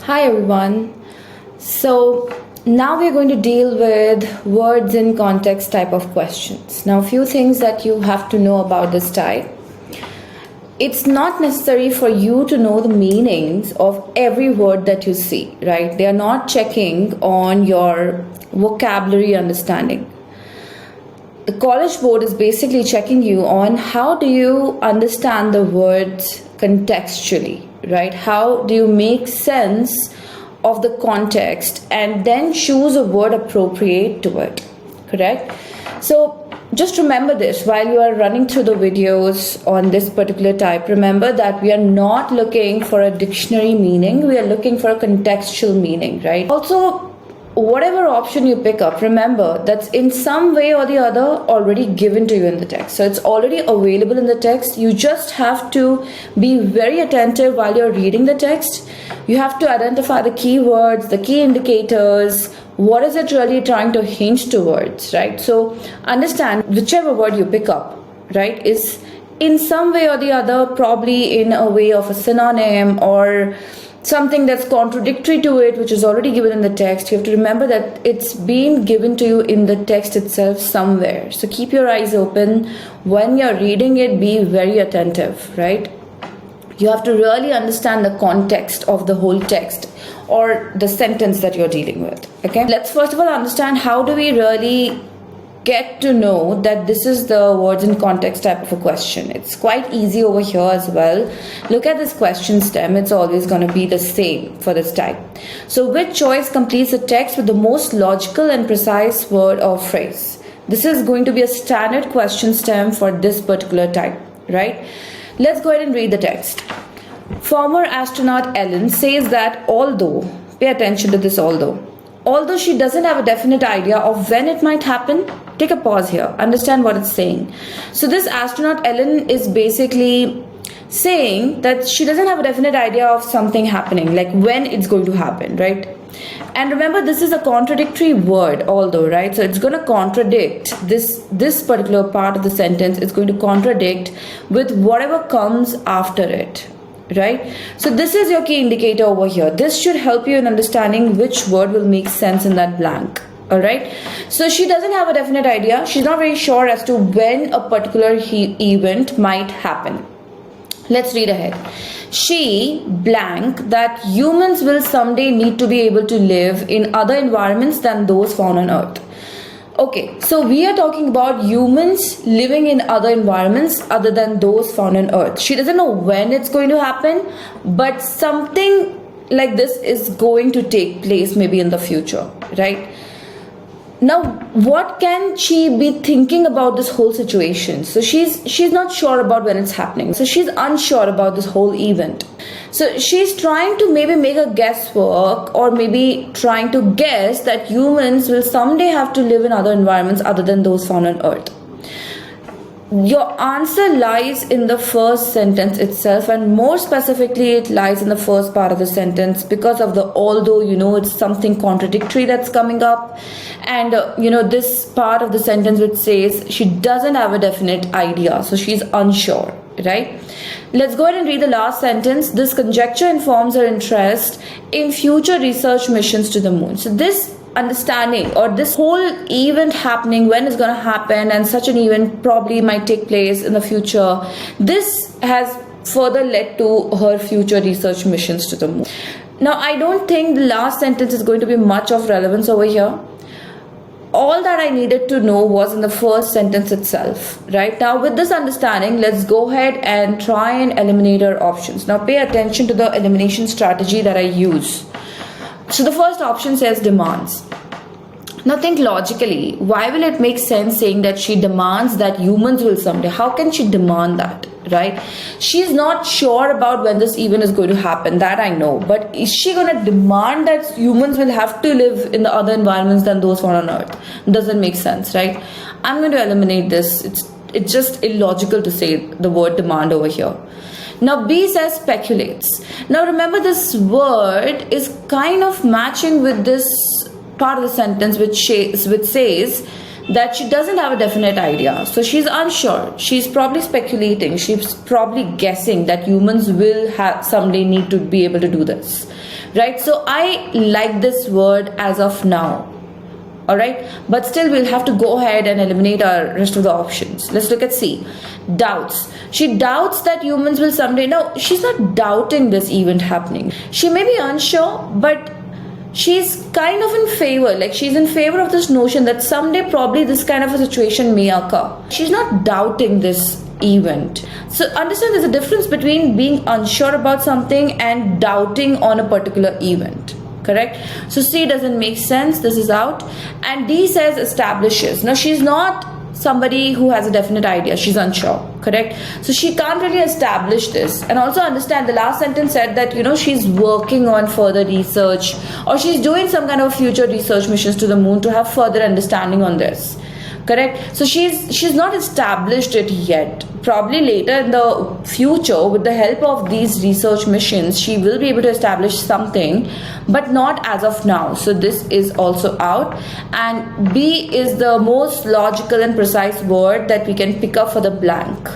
Hi everyone. So now we're going to deal with words in context type of questions. Now, a few things that you have to know about this type. It's not necessary for you to know the meanings of every word that you see, right? They are not checking on your vocabulary understanding. The College Board is basically checking you on how do you understand the words contextually, right? How do you make sense of the context and then choose a word appropriate to it, correct? So just remember this while you are running through the videos on this particular type. Remember that we are not looking for a dictionary meaning, we are looking for a contextual meaning, right? Also, whatever option you pick up, remember that's in some way or the other already given to you in the text. So it's already available in the text. You just have to be very attentive while you're reading the text. You have to identify the keywords, the key indicators, what is it really trying to hint towards, right? So understand whichever word you pick up, right, is in some way or the other probably in a way of a synonym or something that's contradictory to it, which is already given in the text. You have to remember that it's been given to you in the text itself somewhere. So keep your eyes open. When you're reading it, be very attentive, right? You have to really understand the context of the whole text or the sentence that you're dealing with, okay? Let's first of all understand how do we really get to know that this is the words in context type of a question. It's quite easy over here as well. Look at this question stem. It's always going to be the same for this type. So which choice completes the text with the most logical and precise word or phrase? This is going to be a standard question stem for this particular type, right? Let's go ahead and read the text. Former astronaut Ellen says that pay attention to this although she doesn't have a definite idea of when it might happen, take a pause here, understand what it's saying. So this astronaut Ellen is basically saying that she doesn't have a definite idea of something happening, like when it's going to happen, right? And remember, this is a contradictory word, although, right? So it's going to contradict this particular part of the sentence. It's going to contradict with whatever comes after it, right? So this is your key indicator over here. This should help you in understanding which word will make sense in that blank. All right. So she doesn't have a definite idea. She's not very sure as to when a particular event might happen. Let's read ahead. She blank that humans will someday need to be able to live in other environments than those found on Earth. Okay, so we are talking about humans living in other environments other than those found on Earth. She doesn't know when it's going to happen, but something like this is going to take place maybe in the future, right? Now, what can she be thinking about this whole situation? So she's not sure about when it's happening. So she's unsure about this whole event. So she's trying to maybe make a guesswork or maybe trying to guess that humans will someday have to live in other environments other than those found on Earth. Your answer lies in the first sentence itself, and more specifically it lies in the first part of the sentence because of the although, it's something contradictory that's coming up, and this part of the sentence which says she doesn't have a definite idea, so she's unsure, right? Let's go ahead and read the last sentence. This conjecture informs her interest in future research missions to the moon. So this understanding or this whole event happening, when it's going to happen, and such an event probably might take place in the future, this has further led to her future research missions to the moon. Now, I don't think the last sentence is going to be much of relevance over here. All that I needed to know was in the first sentence itself, right? Now, with this understanding, let's go ahead and try and eliminate our options. Now, pay attention to the elimination strategy that I use. So the first option says demands. Now think logically, why will it make sense saying that she demands that humans will someday? How can she demand that, right? She's not sure about when this event is going to happen, that I know. But is she going to demand that humans will have to live in the other environments than those found on Earth? Doesn't make sense, right? I'm going to eliminate this. It's just illogical to say the word demand over here. Now B says speculates. Now remember, this word is kind of matching with this part of the sentence which says that she doesn't have a definite idea. So she's unsure. She's probably speculating. She's probably guessing that humans will someday need to be able to do this, right? So I like this word as of now. All right, but still we'll have to go ahead and eliminate our rest of the options. Let's look at C. Doubts. She doubts that humans will someday. No, she's not doubting this event happening. She may be unsure, but she's kind of in favor. Like, she's in favor of this notion that someday probably this kind of a situation may occur. She's not doubting this event. So understand, there's a difference between being unsure about something and doubting on a particular event. Correct? So C doesn't make sense. This is out. And D says establishes. Now, she's not somebody who has a definite idea. She's unsure. Correct? So she can't really establish this. And also understand, the last sentence said that, she's working on further research, or she's doing some kind of future research missions to the moon to have further understanding on this. Correct? So she's not established it yet. Probably later in the future, with the help of these research missions, she will be able to establish something, but not as of now. So this is also out. And B is the most logical and precise word that we can pick up for the blank.